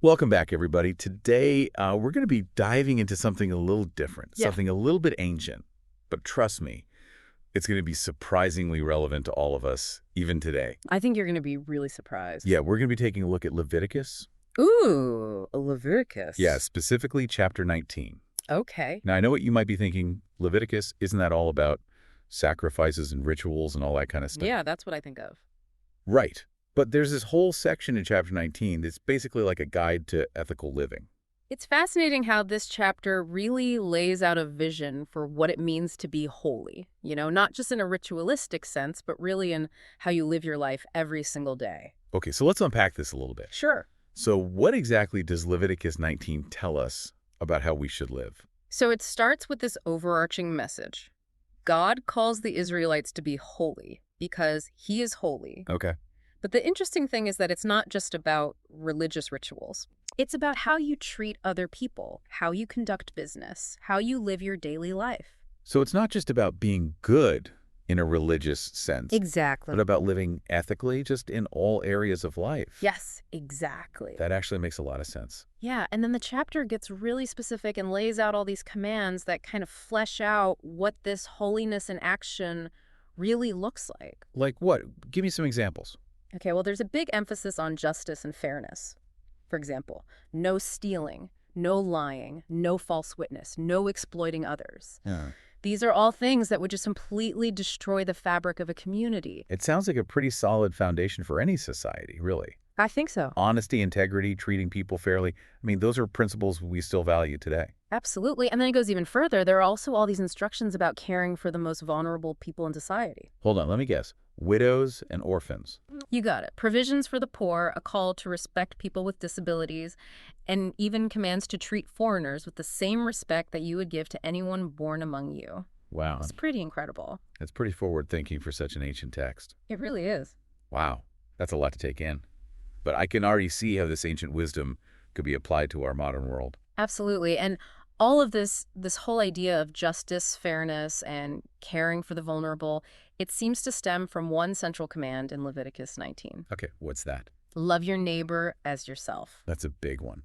Welcome back, everybody. Today, we're going to be diving into something a little different, Yeah. something a little bit ancient. But trust me, it's going to be surprisingly relevant to all of us, even today. I think you're going to be really surprised. Yeah, we're going to be taking a look at Leviticus. Ooh, Leviticus. Yeah, specifically chapter 19. Okay. Now, I know what you might be thinking. Leviticus, isn't that all about sacrifices and rituals and all that kind of stuff? Yeah, that's what I think of. Right. But there's this whole section in chapter 19 that's basically like a guide to ethical living. It's fascinating how this chapter really lays out a vision for what it means to be holy. Not just in a ritualistic sense, but really in how you live your life every single day. Okay, so let's unpack this a little bit. Sure. So what exactly does Leviticus 19 tell us about how we should live? So it starts with this overarching message. God calls the Israelites to be holy because he is holy. Okay. But the interesting thing is that it's not just about religious rituals. It's about how you treat other people, how you conduct business, how you live your daily life. So it's not just about being good in a religious sense, Exactly. but about living ethically just in all areas of life. Yes, exactly. That actually makes a lot of sense. Yeah, and then the chapter gets really specific and lays out all these commands that kind of flesh out what this holiness in action really looks like. Like what? Give me some examples. Okay, well, there's a big emphasis on justice and fairness. For example, no stealing, no lying, no false witness, no exploiting others. Yeah. These are all things that would just completely destroy the fabric of a community. It sounds like a pretty solid foundation for any society, really. I think so. Honesty, integrity, treating people fairly. I mean, those are principles we still value today. Absolutely. And then it goes even further. There are also all these instructions about caring for the most vulnerable people in society. Hold on, let me guess. Widows and orphans. You got it. Provisions for the poor, a call to respect people with disabilities, and even commands to treat foreigners with the same respect that you would give to anyone born among you. Wow. It's pretty incredible. That's pretty forward-thinking for such an ancient text. It really is. Wow, that's a lot to take in. But I can already see how this ancient wisdom could be applied to our modern world. Absolutely. And all of this whole idea of justice, fairness, and caring for the vulnerable, it seems to stem from one central command in Leviticus 19. Okay, what's that? Love your neighbor as yourself. That's a big one.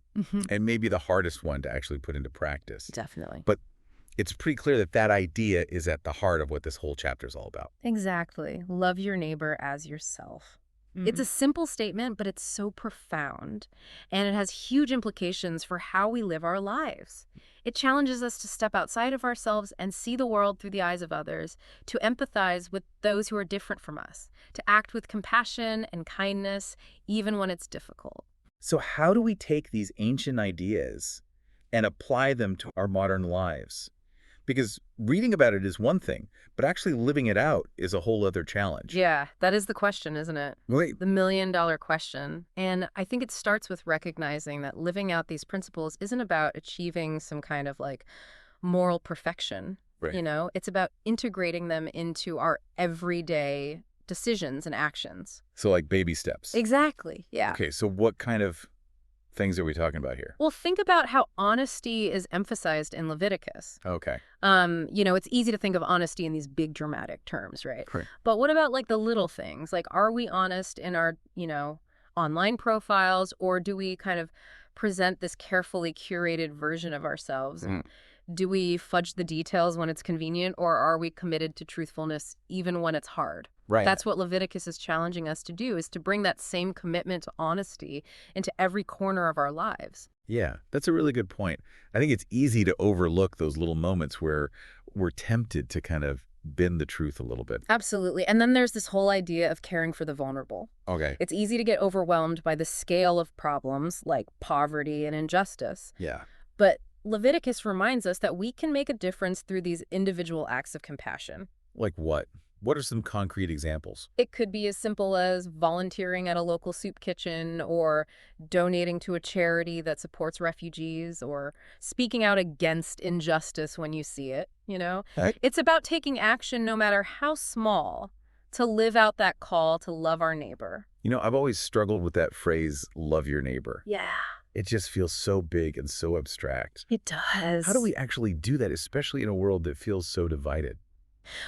And maybe the hardest one to actually put into practice. Definitely. But it's pretty clear that that idea is at the heart of what this whole chapter is all about. Exactly. Love your neighbor as yourself. It's a simple statement, but it's so profound, and it has huge implications for how we live our lives. It challenges us to step outside of ourselves and see the world through the eyes of others, to empathize with those who are different from us, to act with compassion and kindness, even when it's difficult. So how do we take these ancient ideas and apply them to our modern lives? Because reading about it is one thing, but actually living it out is a whole other challenge. Yeah, that is the question, isn't it? Wait, The million-dollar question. And I think it starts with recognizing that living out these principles isn't about achieving some kind of moral perfection. right. It's about integrating them into our everyday decisions and actions. So like baby steps. Exactly. Yeah. Okay, so what kind of things are we talking about here? Well, think about how honesty is emphasized in Leviticus. Okay. It's easy to think of honesty in these big dramatic terms, right? Right. But what about the little things? Are we honest in our, online profiles, or do we kind of present this carefully curated version of ourselves? Mm. Do we fudge the details when it's convenient, or are we committed to truthfulness even when it's hard? Right. That's what Leviticus is challenging us to do, is to bring that same commitment to honesty into every corner of our lives. Yeah, that's a really good point. I think it's easy to overlook those little moments where we're tempted to kind of bend the truth a little bit. Absolutely. And then there's this whole idea of caring for the vulnerable. Okay. It's easy to get overwhelmed by the scale of problems like poverty and injustice. Yeah. But Leviticus reminds us that we can make a difference through these individual acts of compassion. Like what? What are some concrete examples? It could be as simple as volunteering at a local soup kitchen, or donating to a charity that supports refugees, or speaking out against injustice when you see it, Right. It's about taking action, no matter how small, to live out that call to love our neighbor. I've always struggled with that phrase, love your neighbor. Yeah, It just feels so big and so abstract. it does. How do we actually do that, especially in a world that feels so divided?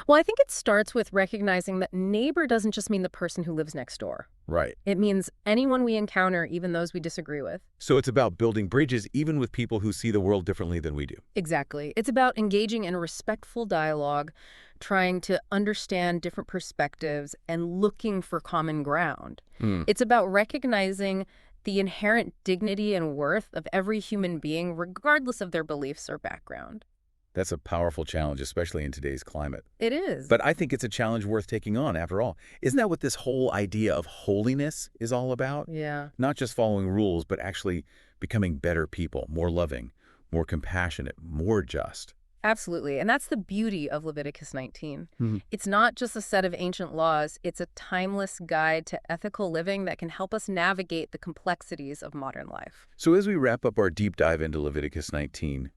Well, I think it starts with recognizing that neighbor doesn't just mean the person who lives next door. Right. It means anyone we encounter, even those we disagree with. So it's about building bridges even with people who see the world differently than we do. Exactly. It's about engaging in respectful dialogue, trying to understand different perspectives, and looking for common ground. Hmm. It's about recognizing the inherent dignity and worth of every human being, regardless of their beliefs or background. That's a powerful challenge, especially in today's climate. It is. But I think it's a challenge worth taking on, after all. Isn't that what this whole idea of holiness is all about? Yeah. Not just following rules, but actually becoming better people, more loving, more compassionate, more just. Absolutely. And that's the beauty of Leviticus 19. Mhm. It's not just a set of ancient laws, it's a timeless guide to ethical living that can help us navigate the complexities of modern life. So as we wrap up our deep dive into Leviticus 19,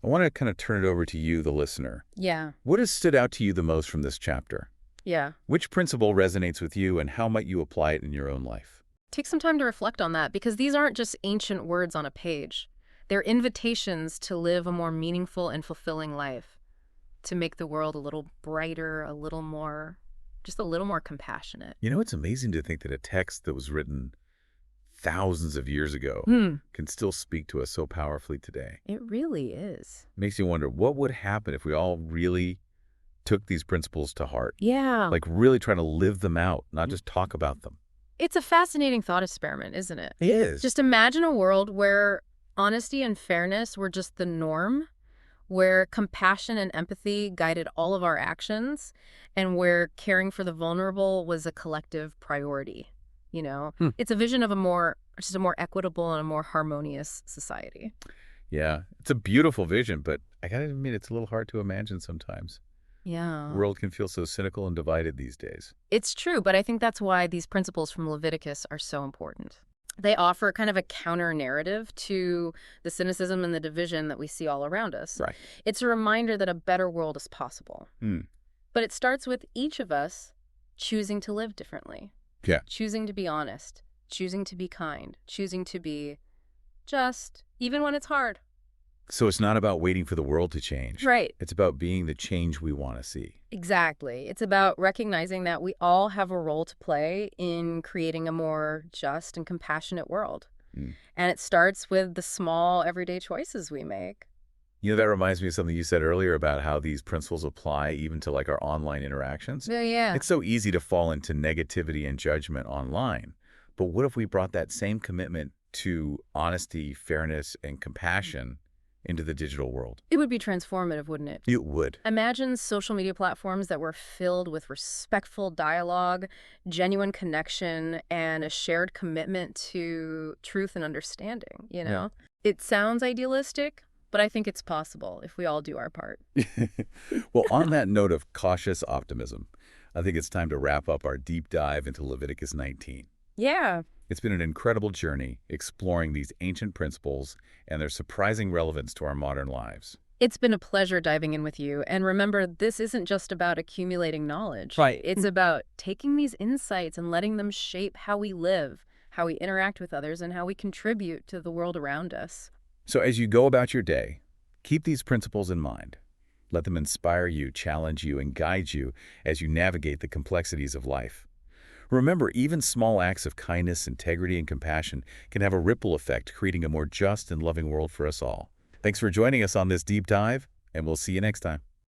I want to kind of turn it over to you, the listener. Yeah. What has stood out to you the most from this chapter? Yeah. Which principle resonates with you, and how might you apply it in your own life? Take some time to reflect on that because these aren't just ancient words on a page. They're invitations to live a more meaningful and fulfilling life, to make the world a little brighter, just a little more compassionate. You know, it's amazing to think that a text that was written thousands of years ago can still speak to us so powerfully today. It really is. Makes you wonder, what would happen if we all really took these principles to heart? Yeah. Like really trying to live them out, not just talk about them. It's a fascinating thought experiment, isn't it? It is. Just imagine a world where honesty and fairness were just the norm, where compassion and empathy guided all of our actions, and where caring for the vulnerable was a collective priority. It's a vision of just a more equitable and a more harmonious society. Yeah, it's a beautiful vision, but I gotta admit, it's a little hard to imagine sometimes. Yeah. The world can feel so cynical and divided these days. It's true, but I think that's why these principles from Leviticus are so important. They offer kind of a counter narrative to the cynicism and the division that we see all around us. Right. It's a reminder that a better world is possible. But it starts with each of us choosing to live differently. Yeah. Choosing to be honest, choosing to be kind, choosing to be just, even when it's hard. So it's not about waiting for the world to change. Right. It's about being the change we want to see. Exactly. It's about recognizing that we all have a role to play in creating a more just and compassionate world. And it starts with the small, everyday choices we make. You know, that reminds me of something you said earlier about how these principles apply even to like our online interactions. Yeah. It's so easy to fall into negativity and judgment online. But what if we brought that same commitment to honesty, fairness, and compassion into the digital world? It would be transformative, wouldn't it? It would. Imagine social media platforms that were filled with respectful dialogue, genuine connection, and a shared commitment to truth and understanding, Yeah. It sounds idealistic, but I think it's possible if we all do our part. Well, on that note of cautious optimism, I think it's time to wrap up our deep dive into Leviticus 19. Yeah. It's been an incredible journey exploring these ancient principles and their surprising relevance to our modern lives. It's been a pleasure diving in with you. And remember, this isn't just about accumulating knowledge. Right. It's about taking these insights and letting them shape how we live, how we interact with others, and how we contribute to the world around us. So as you go about your day, keep these principles in mind. Let them inspire you, challenge you, and guide you as you navigate the complexities of life. Remember, even small acts of kindness, integrity, and compassion can have a ripple effect, creating a more just and loving world for us all. Thanks for joining us on this deep dive, and we'll see you next time.